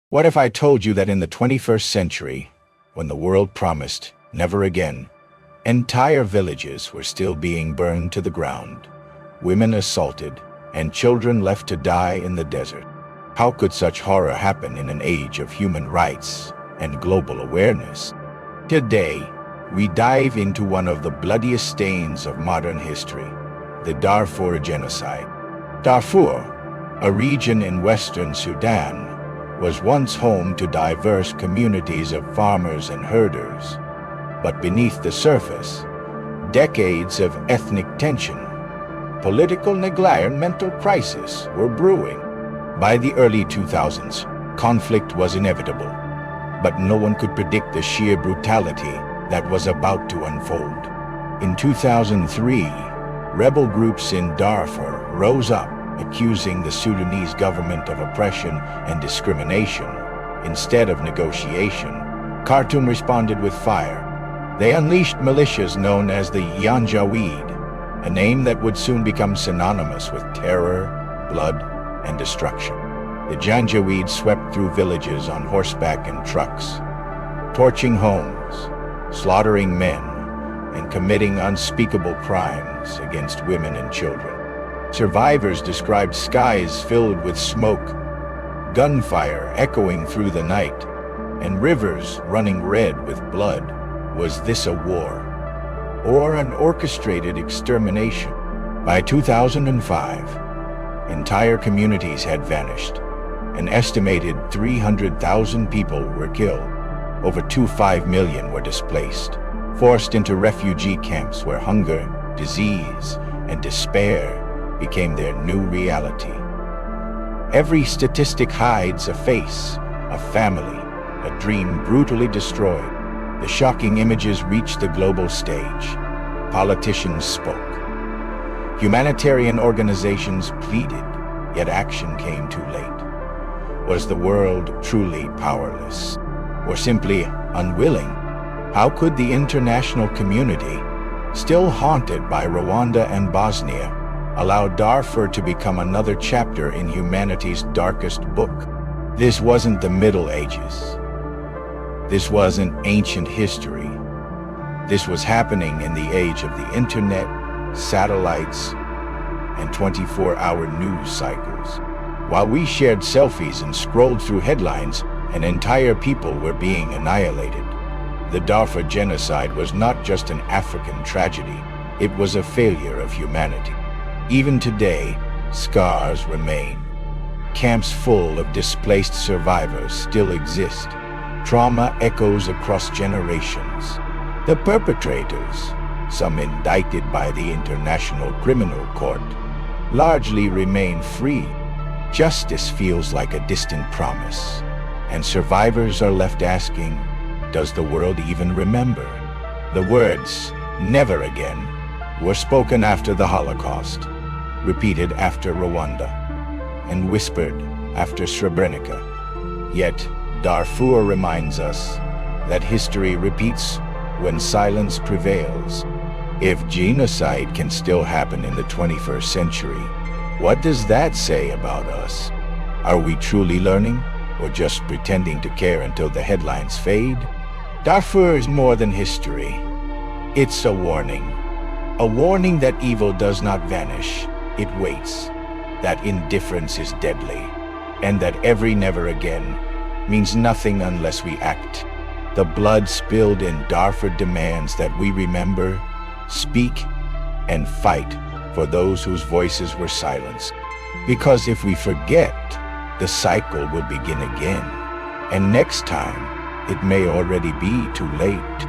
What if I told you that in the 21st century, when the world promised never again, entire villages were still being burned to the ground, women assaulted, and children left to die in the desert? How could such horror happen in an age of human rights and global awareness? Today, we dive into one of the bloodiest stains of modern history, the Darfur Genocide. Darfur, a region in western Sudan, was once home to diverse communities of farmers and herders. But beneath the surface, decades of ethnic tension, political neglect, and mental crisis were brewing. By the early 2000s, conflict was inevitable, but no one could predict the sheer brutality that was about to unfold. In 2003, rebel groups in Darfur rose up, accusing the Sudanese government of oppression and discrimination. Instead of negotiation, Khartoum responded with fire. They unleashed militias known as the Janjaweed, a name that would soon become synonymous with terror, blood, and destruction. The Janjaweed swept through villages on horseback and trucks, torching homes, slaughtering men, and committing unspeakable crimes against women and children. Survivors described skies filled with smoke, gunfire echoing through the night, and rivers running red with blood. Was this a war, or an orchestrated extermination? By 2005, entire communities had vanished. An estimated 300,000 people were killed. Over 2.5 million were displaced, forced into refugee camps where hunger, disease, and despair became their new reality. Every statistic hides a face, a family, a dream brutally destroyed. The shocking images reached the global stage. Politicians spoke. Humanitarian organizations pleaded, yet action came too late. Was the world truly powerless, or simply unwilling? How could the international community, still haunted by Rwanda and Bosnia, allow Darfur to become another chapter in humanity's darkest book? This wasn't the Middle Ages. This wasn't ancient history. This was happening in the age of the internet, satellites, and 24-hour news cycles. While we shared selfies and scrolled through headlines, an entire people were being annihilated. The Darfur Genocide was not just an African tragedy, it was a failure of humanity. Even today, scars remain. Camps full of displaced survivors still exist. Trauma echoes across generations. The perpetrators, some indicted by the International Criminal Court, largely remain free. Justice feels like a distant promise, and survivors are left asking, does the world even remember? The words, "never again," were spoken after the Holocaust, repeated after Rwanda, and whispered after Srebrenica. Yet, Darfur reminds us that history repeats when silence prevails. If genocide can still happen in the 21st century, what does that say about us? Are we truly learning, or just pretending to care until the headlines fade? Darfur is more than history. It's a warning. A warning that evil does not vanish, it waits. That indifference is deadly, and that every never again means nothing unless we act. The blood spilled in Darfur demands that we remember, speak, and fight for those whose voices were silenced. Because if we forget, the cycle will begin again. And next time, it may already be too late.